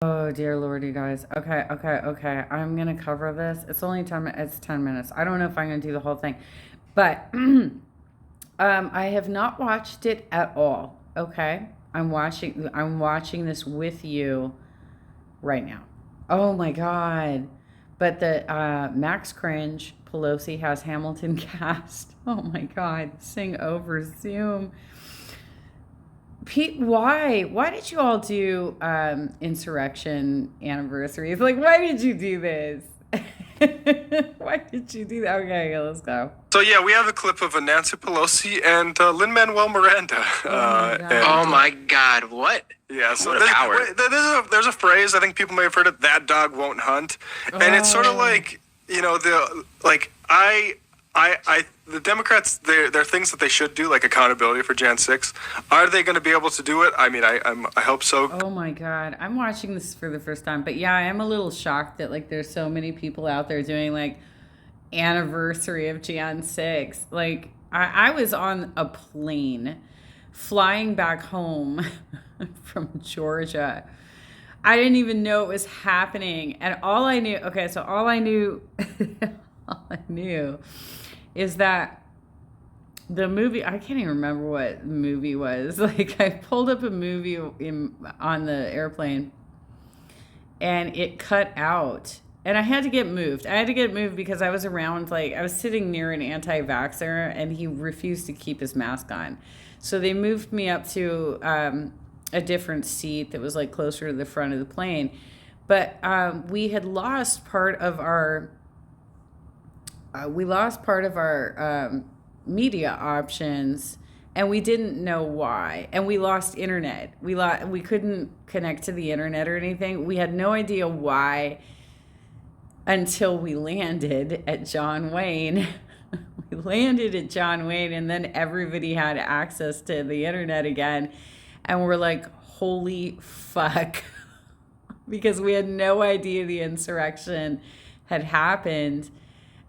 Oh dear Lord, you guys. Okay, okay, okay. I'm gonna cover this. It's only 10 minutes. It's 10 minutes. I don't know if I'm gonna do the whole thing, but I have not watched it at all. Okay, I'm watching this with you right now. Oh my God! But the Max Cringe Pelosi has Hamilton cast. Oh my God! Sing over Zoom. Pete, why? Why did you all do insurrection anniversaries? Like, why did you do this? Why did you do that? Okay, let's go. So yeah, we have a clip of Nancy Pelosi and Lin-Manuel Miranda. Oh my God, what? Yeah, so What a power. there's a phrase, I think people may have heard it, that dog won't hunt. And it's sort of like, the Democrats, there are things that they should do, like accountability for Jan 6. Are they going to be able to do it? I mean, I hope so. Oh my God. I'm watching this for the first time. But yeah, I am a little shocked that like there's so many people out there doing like anniversary of Jan 6. Like I was on a plane flying back home from Georgia. I didn't even know it was happening. And all I knew, okay, so all I knew, all I knew is that the movie, I can't even remember what the movie was. Like I pulled up a movie on the airplane and it cut out. And I had to get moved. I had to get moved because I was around, like, I was sitting near an anti-vaxxer and he refused to keep his mask on. So they moved me up to a different seat that was, like, closer to the front of the plane. But we had lost part of our, media options and we didn't know why, and we lost internet. We couldn't connect to the internet or anything. We had no idea why until we landed at John Wayne. We landed at John Wayne and then everybody had access to the internet again, and we're like, holy fuck. Because we had no idea the insurrection had happened,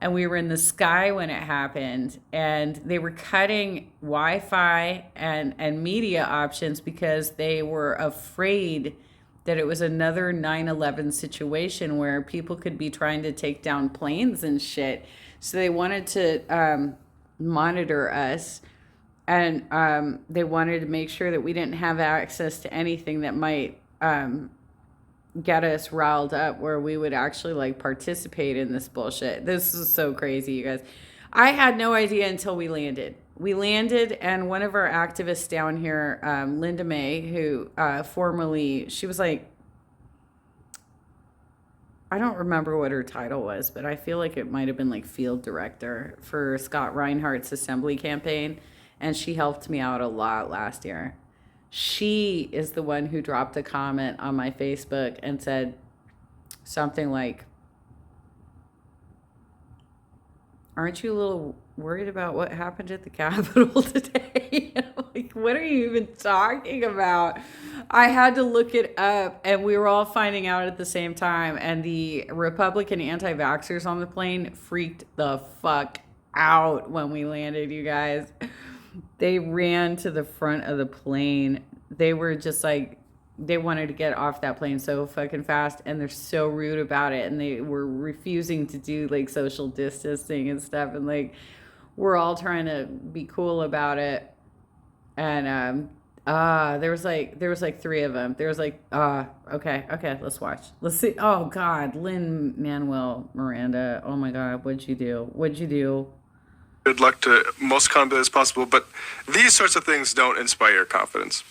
and we were in the sky when it happened, and they were cutting Wi-Fi and media options because they were afraid that it was another 9/11 situation where people could be trying to take down planes and shit. So they wanted to monitor us, and they wanted to make sure that we didn't have access to anything that might get us riled up, where we would actually like participate in this bullshit. This is so crazy, you guys. I had no idea until we landed. We landed, and one of our activists down here, Linda May, who formerly, she was like, I don't remember what her title was, but I feel like it might have been like field director for Scott Reinhardt's assembly campaign, and she helped me out a lot last year. She is the one who dropped a comment on my Facebook and said something like, aren't you a little worried about what happened at the Capitol today? And I'm like, what are you even talking about? I had to look it up, and we were all finding out at the same time. And the Republican anti-vaxxers on the plane freaked the fuck out when we landed, you guys. They ran to the front of the plane. They were just like, they wanted to get off that plane so fucking fast, and they're so rude about it, and they were refusing to do like social distancing and stuff, and like we're all trying to be cool about it. And there was like three of them. There was like okay, let's watch, let's see. Oh God, Lin-Manuel Miranda, oh my God, what'd you do? Good luck to most accountability as possible, but these sorts of things don't inspire confidence.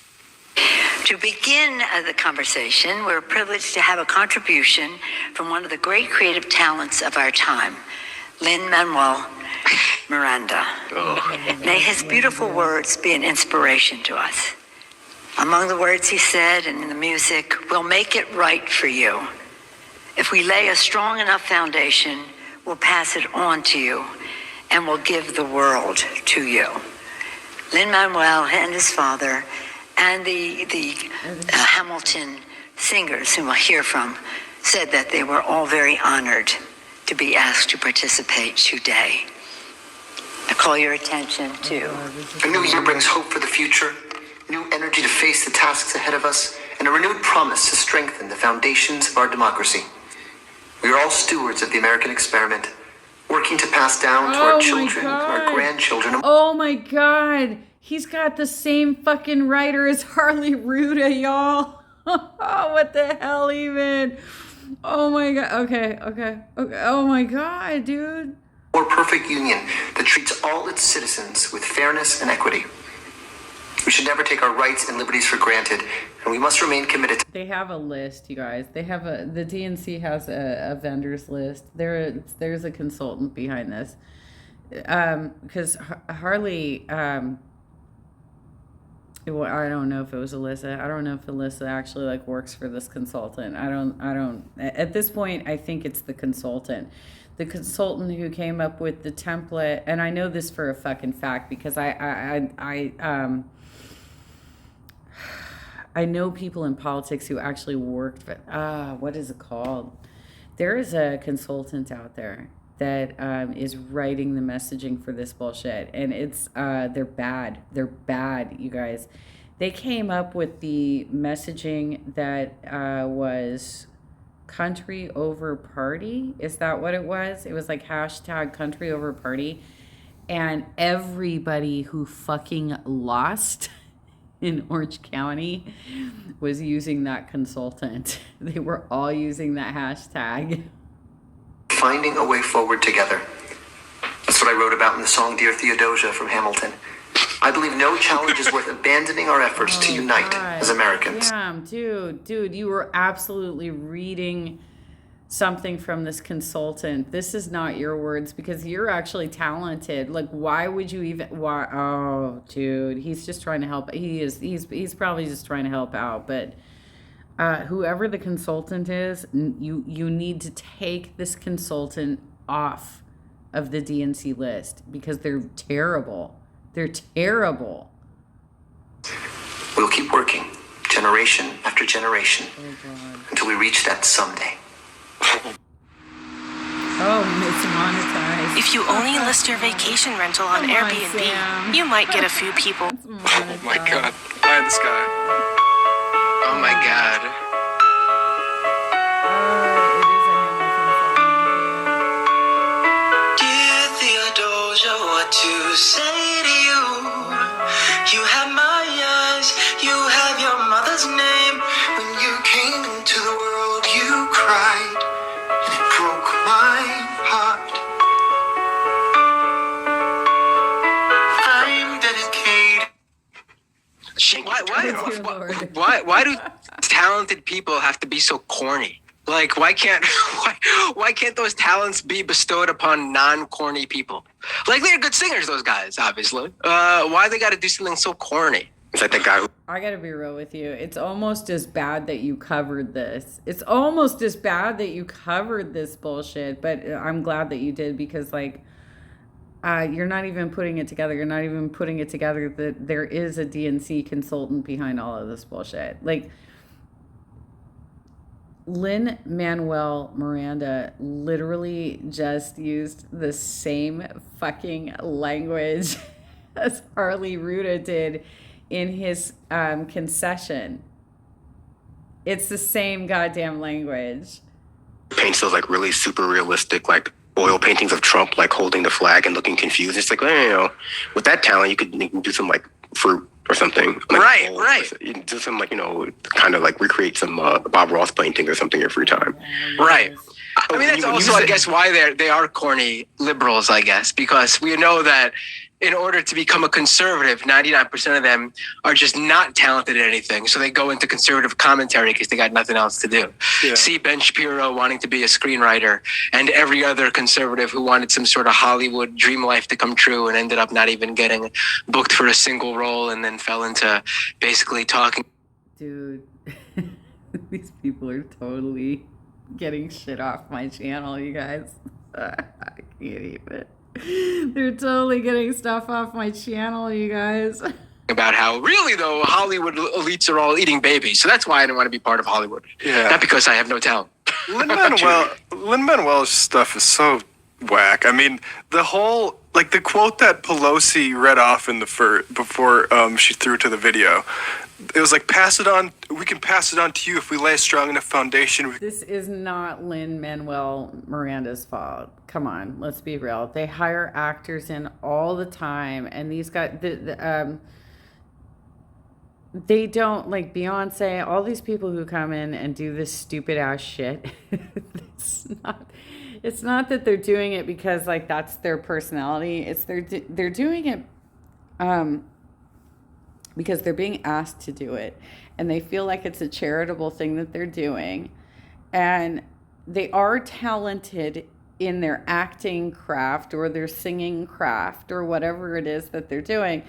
To begin the conversation, we're privileged to have a contribution from one of the great creative talents of our time, Lin-Manuel Miranda. May his beautiful words be an inspiration to us. Among the words he said and in the music, we'll make it right for you. If we lay a strong enough foundation, we'll pass it on to you, and will give the world to you. Lin-Manuel and his father and the Hamilton singers, whom I hear from, said that they were all very honored to be asked to participate today. I call your attention to... A new year brings hope for the future, new energy to face the tasks ahead of us, and a renewed promise to strengthen the foundations of our democracy. We are all stewards of the American experiment, working to pass down to our children and our grandchildren. Oh my God. He's got the same fucking writer as Harley Ruda, y'all. Oh, what the hell even? Oh my God. Okay. Oh my God, dude. More perfect union that treats all its citizens with fairness and equity. We should never take our rights and liberties for granted, and we must remain committed to... They have a list, you guys. The DNC has a vendors list. There's a consultant behind this. Because Harley, well, I don't know if it was Alyssa. I don't know if Alyssa actually like works for this consultant. I don't, at this point, I think it's the consultant. The consultant who came up with the template, and I know this for a fucking fact because I know people in politics who actually worked for, what is it called? There is a consultant out there that is writing the messaging for this bullshit. And it's, they're bad. They're bad, you guys. They came up with the messaging that was country over party. Is that what it was? It was like hashtag country over party. And everybody who fucking lost in Orange County was using that consultant. They were all using that hashtag. Finding a way forward together. That's what I wrote about in the song Dear Theodosia from Hamilton. I believe no challenge is worth abandoning our efforts to unite as Americans. Damn, dude, you were absolutely reading something from this consultant. This is not your words because you're actually talented. Like, why would you even? Why? Oh, dude, he's just trying to help. He's probably just trying to help out. But whoever the consultant is, you need to take this consultant off of the DNC list because they're terrible. They're terrible. We'll keep working, generation after generation, until we reach that someday. Oh, it's monetized. If you only list your vacation rental on Airbnb, you might get a few people. Oh my God. Eye in the sky. Oh my God. Dear Theodosia, what to say to you? You have my eyes, you have your mother's name. When you came into the world, you cried, and it broke my heart. I'm dedicated. Why do talented people have to be so corny? Like, why can't those talents be bestowed upon non-corny people? Like, they're good singers, those guys, obviously. Why they got to do something so corny? It's like the guy who... I gotta be real with you. It's almost as bad that you covered this. It's almost as bad that you covered this bullshit. But I'm glad that you did because, like, you're not even putting it together. You're not even putting it together that there is a DNC consultant behind all of this bullshit. Like, Manuel Miranda literally just used the same fucking language as Harley Ruda did in his concession. It's the same goddamn language. Paints those like really super realistic like oil paintings of Trump like holding the flag and looking confused. It's like, well, you know, with that talent you can do some like fruit or something. Like, right. You can do some like, you know, kind of like recreate some Bob Ross painting or something in your free time. Right. I mean, that's also, I guess, why they are corny liberals, I guess, because we know that in order to become a conservative, 99% of them are just not talented at anything. So they go into conservative commentary because they got nothing else to do. Yeah. See Ben Shapiro wanting to be a screenwriter and every other conservative who wanted some sort of Hollywood dream life to come true and ended up not even getting booked for a single role and then fell into basically talking. Dude, these people are totally getting shit off my channel, you guys. I can't even. They're totally getting stuff off my channel, you guys. About how really though Hollywood elites are all eating babies, so that's why I didn't want to be part of Hollywood. Yeah, not because I have no talent. Lin-Manuel's stuff is so whack. I mean, the whole like the quote that Pelosi read off in the before she threw it to the video. It was like, pass it on. We can pass it on to you if we lay a strong enough foundation. This is not Lin-Manuel Miranda's fault. Come on, let's be real. They hire actors in all the time, and these guys, they don't, like Beyonce, all these people who come in and do this stupid ass shit. It's not that they're doing it because like that's their personality. It's they're doing it because they're being asked to do it, and they feel like it's a charitable thing that they're doing, and they are talented in their acting craft or their singing craft or whatever it is that they're doing.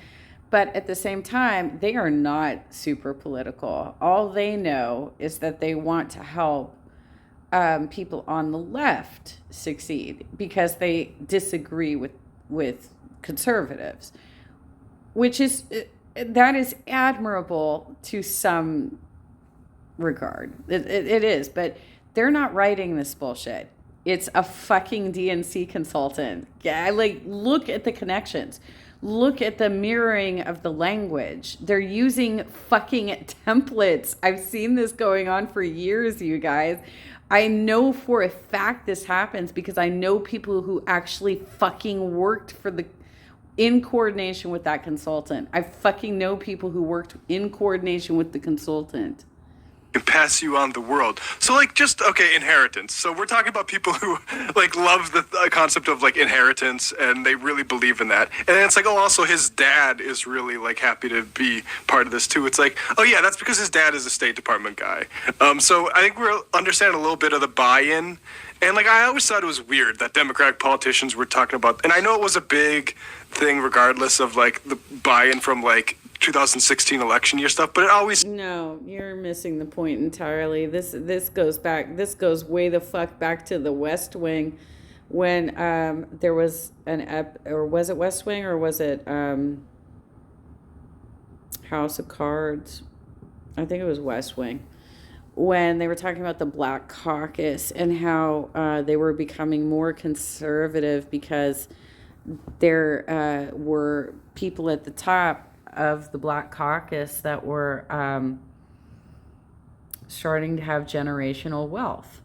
But at the same time, they are not super political. All they know is that they want to help people on the left succeed because they disagree with conservatives, which is that is admirable to some regard. It is, but they're not writing this bullshit. It's a fucking DNC consultant. Yeah, like look at the connections. Look at the mirroring of the language. They're using fucking templates. I've seen this going on for years, you guys. I know for a fact this happens because I know people who actually fucking worked in coordination with that consultant. I fucking know people who worked in coordination with the consultant. Can pass you on the world. So like just inheritance. So we're talking about people who like love the concept of like inheritance and they really believe in that. And then it's like, oh, also his dad is really like happy to be part of this too. It's like, oh yeah, that's because his dad is a State Department guy. So I think we're understanding a little bit of the buy-in. And like I always thought it was weird that Democratic politicians were talking about, and I know it was a big thing regardless of like the buy-in from like 2016 election year stuff, but it always... No, you're missing the point entirely. This goes way the fuck back to the West Wing when there was or was it West Wing or was it House of Cards? I think it was West Wing. When they were talking about the Black Caucus and how they were becoming more conservative because there were people at the top of the Black Caucus that were starting to have generational wealth.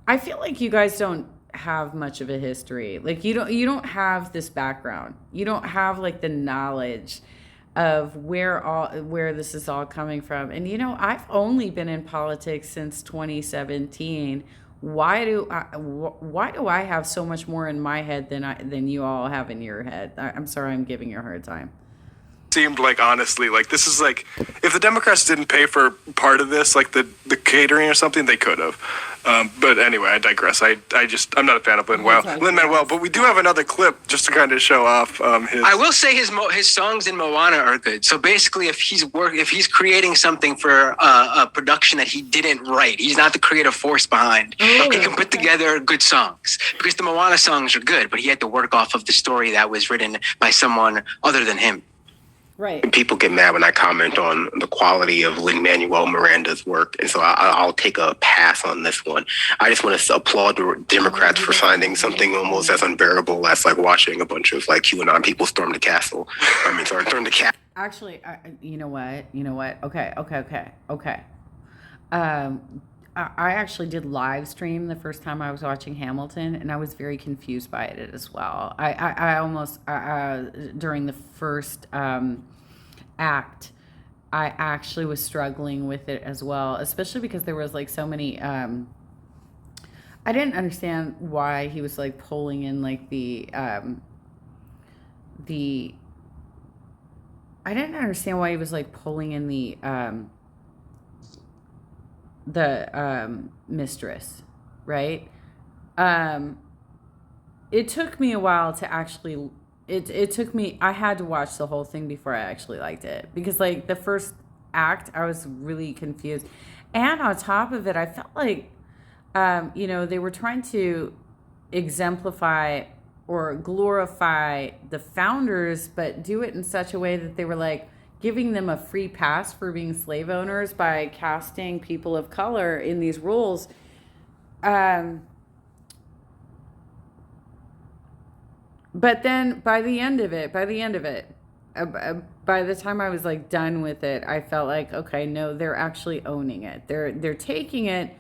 I feel like you guys don't have much of a history. Like you don't have this background. You don't have like the knowledge of where this is all coming from. And you know, I've only been in politics since 2017. Why do I have so much more in my head than you all have in your head? I'm sorry, I'm giving you a hard time. Seemed like honestly, like this is like if the Democrats didn't pay for part of this, like the catering or something, they could have. But anyway, I digress. I'm not a fan of Lin-Manuel, but we do have another clip just to kind of show off his. I will say his songs in Moana are good. So basically, if he's creating something for a production that he didn't write, he's not the creative force behind. He can put together good songs because the Moana songs are good, but he had to work off of the story that was written by someone other than him. Right. And people get mad when I comment on the quality of Lin-Manuel Miranda's work, and so I'll take a pass on this one. I just want to applaud the Democrats for finding something almost as unbearable as like watching a bunch of like QAnon people storm the castle. Storm the castle. Actually, you know what? Okay. I actually did live stream the first time I was watching Hamilton, and I was very confused by it as well. I almost during the first act, I actually was struggling with it as well, especially because there was like so many. I didn't understand why he was like pulling in like the. I didn't understand why he was like pulling in the mistress, right? It took me a while to actually, it took me, I had to watch the whole thing before I actually liked it, because like the first act, I was really confused. And on top of it, I felt like, they were trying to exemplify or glorify the founders, but do it in such a way that they were like, giving them a free pass for being slave owners by casting people of color in these roles. But then by the end of it, by the time I was like done with it, I felt like, okay, no, they're actually owning it. They're taking it,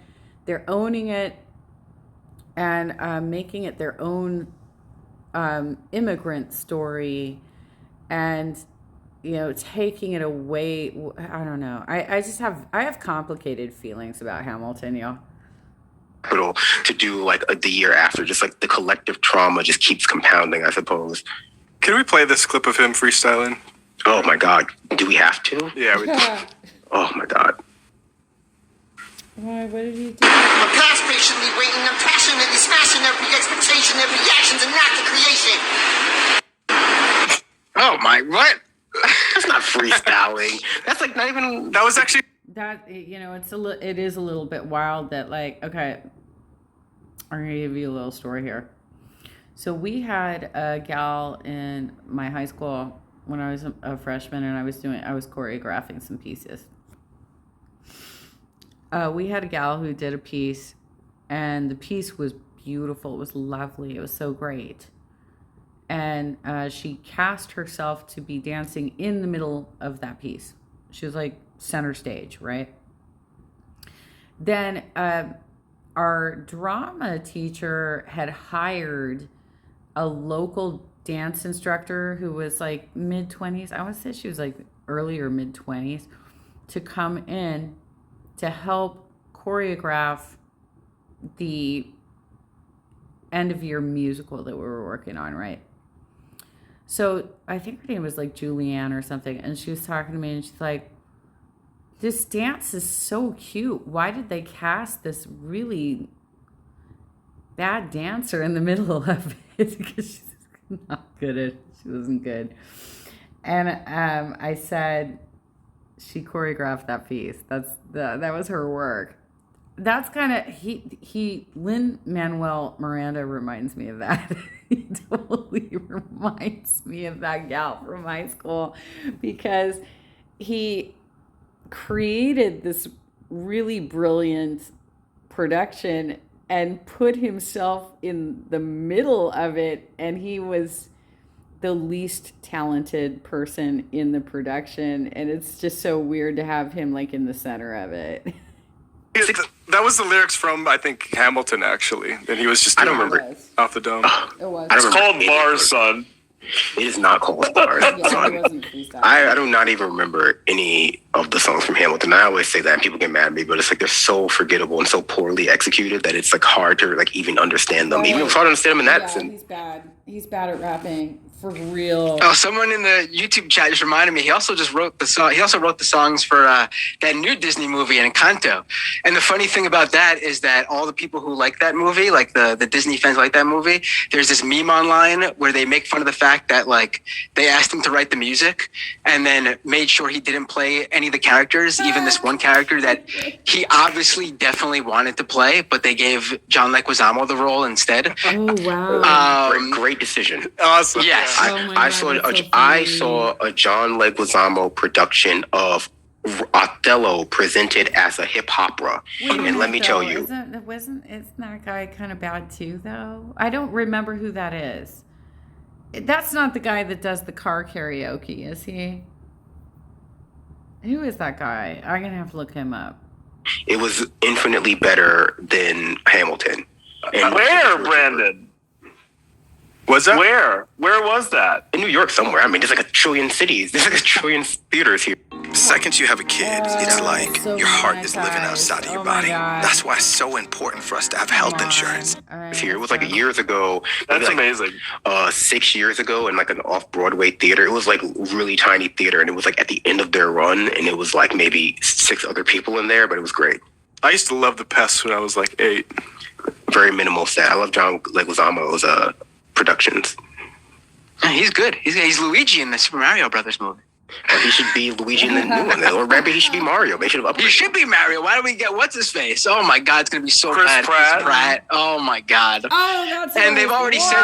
they're owning it, and making it their own immigrant story, and taking it away. I don't know. I have complicated feelings about Hamilton, y'all. To do like the year after, just like the collective trauma just keeps compounding, I suppose. Can we play this clip of him freestyling? Oh my God, do we have to? Yeah, we do. Oh my God. Why? What did he do? I'm past patiently waiting, I'm passionately smashing every expectation, every action's an act of creation. Oh my, what? That's not freestyling. That's like not even. That was actually. That, it is a little bit wild that, like, okay, I'm gonna give you a little story here. So we had a gal in my high school when I was a freshman, and I was choreographing some pieces. We had a gal who did a piece, and the piece was beautiful. It was lovely. It was so great. And she cast herself to be dancing in the middle of that piece. She was like center stage, right? Then our drama teacher had hired a local dance instructor who was like mid-20s. I would say she was like early or mid-20s, to come in to help choreograph the end of year musical that we were working on, right? So I think her name was like Julianne or something, and she was talking to me, and she's like, this dance is so cute. Why did they cast this really bad dancer in the middle of it? Because she's not good at it. She wasn't good. And I said, she choreographed that piece. That was her work. That's kind of, Lin Manuel Miranda reminds me of that. He totally reminds me of that gal from high school, because he created this really brilliant production and put himself in the middle of it, and he was the least talented person in the production, and it's just so weird to have him like in the center of it. That was the lyrics from, I think, Hamilton, actually. And he was just, I don't remember, off the dome. It was. It's called Bars, son. It is not called Bars. Yeah, it wasn't freestyle. I do not even remember any of the songs from Hamilton. I always say that, and people get mad at me, but it's like they're so forgettable and so poorly executed that it's like hard to like even understand them. Right. Even if it's hard to understand them in that sense. He's bad. He's bad at rapping, for real. Oh, someone in the YouTube chat just reminded me. He also just wrote the song. He also wrote the songs for that new Disney movie, Encanto. And the funny thing about that is that all the people who like that movie, like the Disney fans like that movie, there's this meme online where they make fun of the fact that like they asked him to write the music and then made sure he didn't play any of the characters, even this one character that he obviously definitely wanted to play, but they gave John Leguizamo the role instead. Oh wow! Great decision. Awesome. Yes. I saw a John Leguizamo production of Othello presented as a hip opera, and let me tell you, isn't that guy kind of bad too? Though I don't remember who that is. That's not the guy that does the car karaoke, is he? Who is that guy? I'm gonna have to look him up. It was infinitely better than Hamilton. And where, Brandon? Was that? Where was that? In New York somewhere. I mean, there's like a trillion cities. There's like a trillion theaters here. Second you have a kid, it's like so your heart is living outside of your body. God. That's why it's so important for us to have health insurance. Here, it was like years ago. That's like, amazing. 6 years ago in like an off-Broadway theater. It was like really tiny theater, and it was like at the end of their run, and it was like maybe 6 other people in there, but it was great. I used to love The Pest when I was like 8. Very minimal set. I love John Leguizamo's productions. He's good. He's Luigi in the Super Mario Brothers movie. Or he should be Luigi in the new one. Or maybe he should be Mario. They should have upgraded. He should be Mario. Why don't we get what's his face? Oh my God, it's gonna be so Chris bad. Pratt. Chris Pratt. Oh my God. Oh, that's and they've already said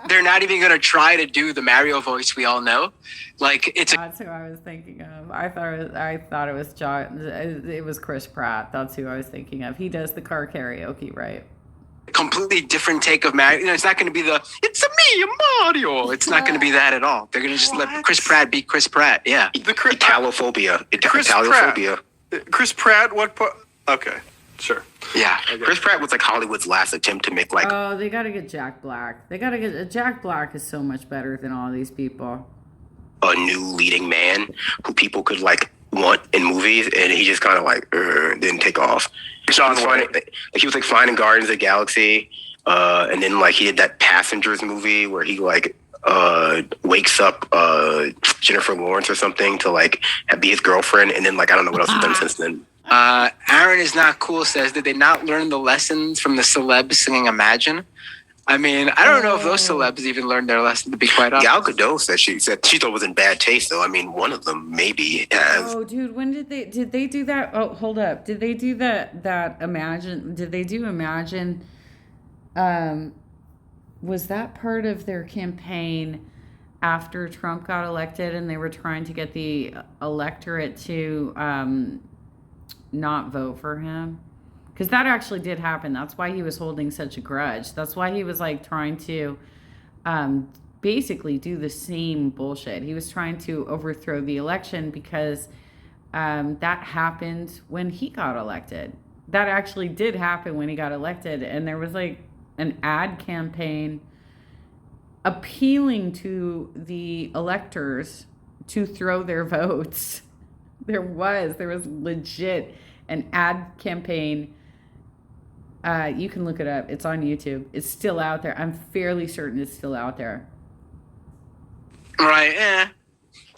they're not even gonna try to do the Mario voice we all know. Like it's That's who I was thinking of. I thought it was John. It was Chris Pratt. That's who I was thinking of. He does the car karaoke, right? completely different take of Mario. It's not going to be it's a me, Mario. It's not going to be that at all. They're going to just let Chris Pratt be Chris Pratt. Yeah. Italophobia. Chris Italophobia. Chris Pratt, what part? Okay, sure. Yeah. Okay. Chris Pratt was like Hollywood's last attempt to make like. Oh, they got to get Jack Black. Jack Black is so much better than all these people. A new leading man who people could like want in movies, and he just kind of like didn't take off. He was like fine in Guardians of the Galaxy, and then like he did that Passengers movie where he like wakes up Jennifer Lawrence or something to like be his girlfriend, and then like I don't know what else he's done since then. Aaron is not cool says, did they not learn the lessons from the celebs singing Imagine? I mean, I don't know if those celebs even learned their lesson, to be quite honest. Gal Gadot said she thought it was in bad taste, though. I mean, one of them maybe has. Oh, dude, when did they do that? Oh, hold up. Did they do that Imagine? Did they do Imagine? Was that part of their campaign after Trump got elected and they were trying to get the electorate to not vote for him? Because that actually did happen. That's why he was holding such a grudge. That's why he was like trying to basically do the same bullshit. He was trying to overthrow the election because that happened when he got elected. That actually did happen when he got elected. And there was like an ad campaign appealing to the electors to throw their votes. There was legit an ad campaign. You can look it up. It's on YouTube. It's still out there. I'm fairly certain it's still out there. Right, I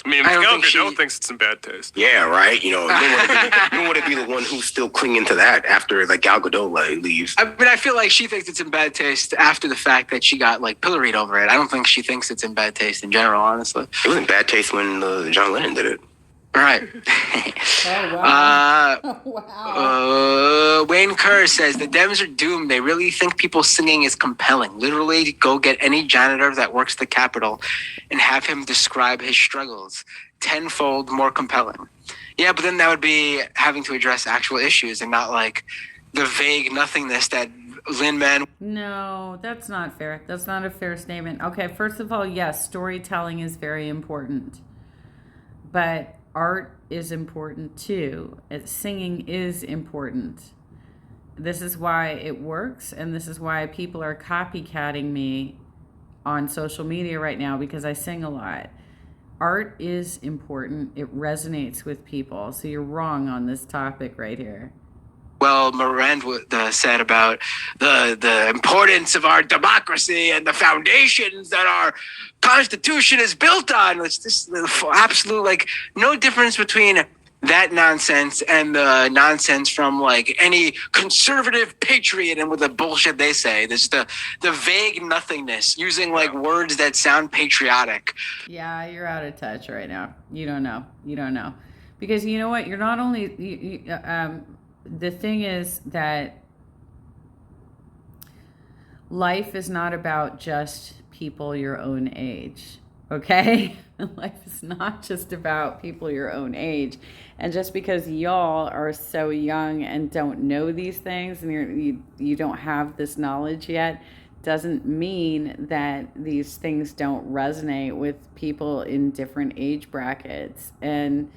mean, Gal Gadot thinks it's in bad taste. Yeah, right. You don't want to be the one who's still clinging to that after like Gal Gadot leaves. I mean, I feel like she thinks it's in bad taste after the fact that she got like pilloried over it. I don't think she thinks it's in bad taste in general, honestly. It was in bad taste when John Lennon did it. Right. Oh, wow. Wayne Kerr says the Dems are doomed. They really think people singing is compelling. Literally, go get any janitor that works the Capitol and have him describe his struggles. Tenfold more compelling. Yeah, but then that would be having to address actual issues and not like the vague nothingness that Lin-Man. No, that's not fair. That's not a fair statement. Okay, first of all, yes, storytelling is very important. But art is important too. Singing is important. This is why it works, and this is why people are copycatting me on social media right now, because I sing a lot. Art is important. It resonates with people. So you're wrong on this topic right here. Well, Miranda said about the importance of our democracy and the foundations that our Constitution is built on. It's just absolute, like, no difference between that nonsense and the nonsense from, like, any conservative patriot and with the bullshit they say. There's the vague nothingness, using, like, words that sound patriotic. Yeah, you're out of touch right now. You don't know. Because you know what? You're not only... the thing is that life is not about just people your own age, okay? Life is not just about people your own age. And just because y'all are so young and don't know these things and you don't have this knowledge yet, doesn't mean that these things don't resonate with people in different age brackets. And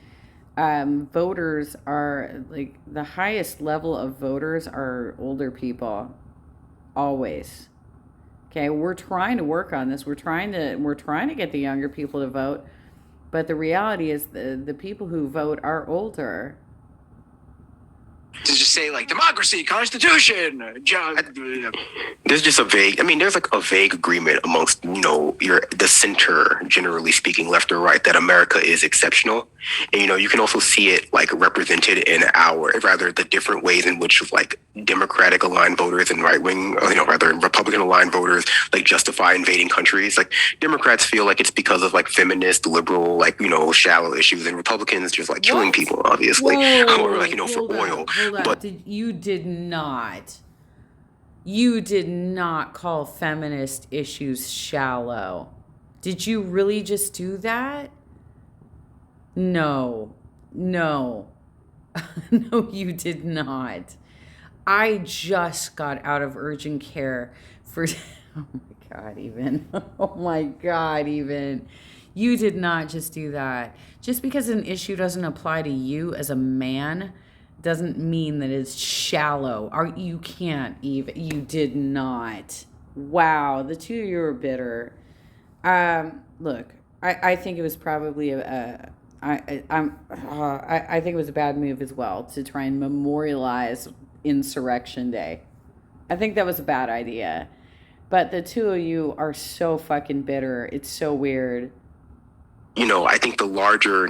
voters are like the highest level of voters are older people, always. Okay, we're trying to work on this. We're trying to get the younger people to vote, but the reality is the people who vote are older. To just say like democracy, Constitution, there's just a vague. I mean, there's like a vague agreement amongst the center, generally speaking, left or right, that America is exceptional, and you can also see it like represented in the different ways in which like Democratic aligned voters and right wing, Republican aligned voters like justify invading countries. Like Democrats feel like it's because of like feminist, liberal, shallow issues, and Republicans just like killing people, obviously, or like for oil. But you did not call feminist issues shallow. Did you really just do that? No, no, you did not. I just got out of urgent care for, oh my God, even. Oh my God, even. You did not just do that. Just because an issue doesn't apply to you as a man doesn't mean that it's shallow. You can't even. You did not. Wow, the two of you are bitter. Look, I think it was probably I think it was a bad move as well to try and memorialize Insurrection Day. I think that was a bad idea. But the two of you are so fucking bitter. It's so weird. I think the larger,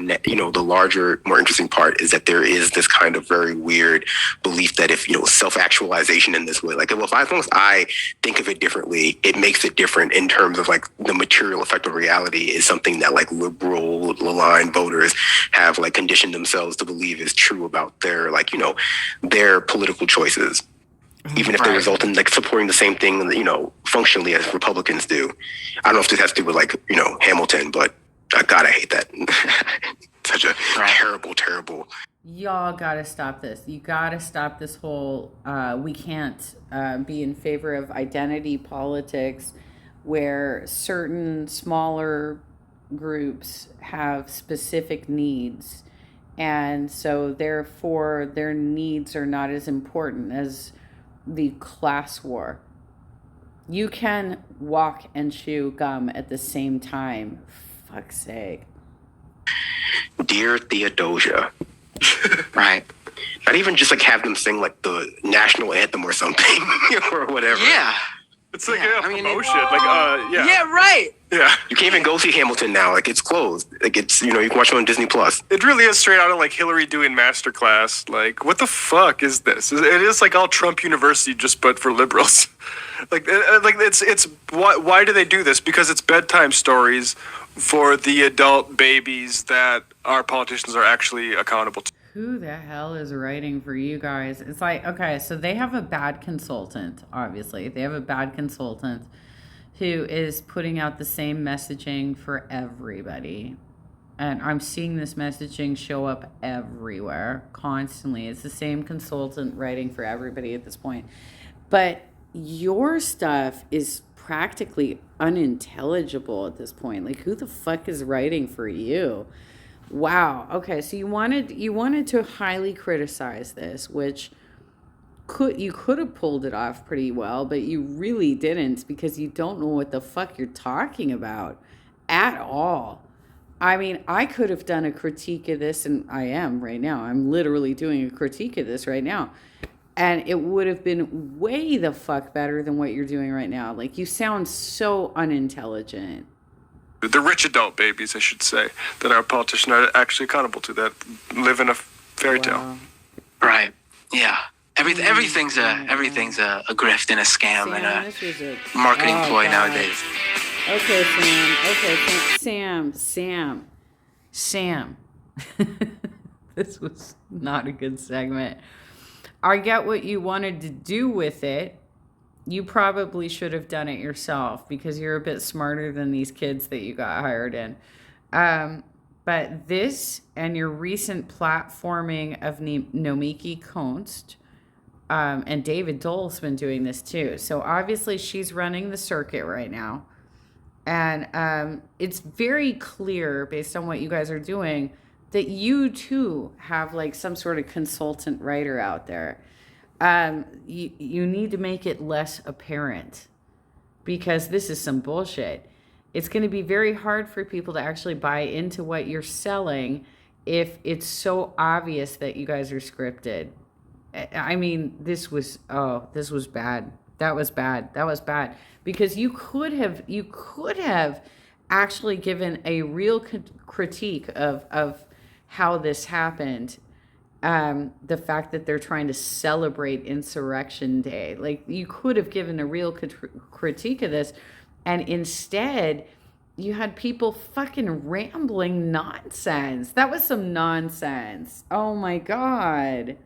more interesting part is that there is this kind of very weird belief that if, self-actualization in this way, like, well, as long as I think of it differently, it makes it different in terms of like the material effect of reality is something that like liberal aligned voters have like conditioned themselves to believe is true about their their political choices. Even if they result in like supporting the same thing, functionally as Republicans do. I don't know if this has to do with like, Hamilton, but God, I hate that. Such a terrible. Y'all gotta stop this. You gotta stop this whole, we can't be in favor of identity politics where certain smaller groups have specific needs. And so therefore their needs are not as important as the class war. You can walk and chew gum at the same time. Fuck's sake. Dear Theodosia. Right. Not even just like have them sing like the national anthem or something or whatever. Yeah. It's like a promotion. Yeah. Yeah, right. Yeah. You can't even go see Hamilton now. Like, it's closed. Like, it's, you can watch it on Disney Plus. It really is straight out of like Hillary doing masterclass. Like, what the fuck is this? It is like all Trump University, just but for liberals. It's why do they do this? Because it's bedtime stories for the adult babies that our politicians are actually accountable to. Who the hell is writing for you guys? It's like, okay, so they have a bad consultant, obviously. They have a bad consultant who is putting out the same messaging for everybody. And I'm seeing this messaging show up everywhere, constantly. It's the same consultant writing for everybody at this point. But your stuff is practically unintelligible at this point. Like, who the fuck is writing for you? Wow. Okay, so you wanted to highly criticize this, which you could have pulled it off pretty well, but you really didn't because you don't know what the fuck you're talking about at all. I mean, I could have done a critique of this, and I am right now. I'm literally doing a critique of this right now. And it would have been way the fuck better than what you're doing right now. Like, you sound so unintelligent. The rich adult babies, I should say, that our politicians are actually accountable to, that live in a fairy tale. Right. Yeah. Everything's a grift and a scam and a marketing ploy nowadays. Okay, Sam. This was not a good segment. I get what you wanted to do with it. You probably should have done it yourself because you're a bit smarter than these kids that you got hired in. But this and your recent platforming of Nomiki Konst, and David Dole's been doing this too. So obviously she's running the circuit right now. And it's very clear based on what you guys are doing that you too have like some sort of consultant writer out there. You need to make it less apparent because this is some bullshit. It's going to be very hard for people to actually buy into what you're selling if it's so obvious that you guys are scripted. I mean, this was bad. That was bad because you could have actually given a real critique of how this happened. The fact that they're trying to celebrate Insurrection Day. Like, you could have given a real critique of this, and instead you had people fucking rambling nonsense. That was some nonsense. Oh my God.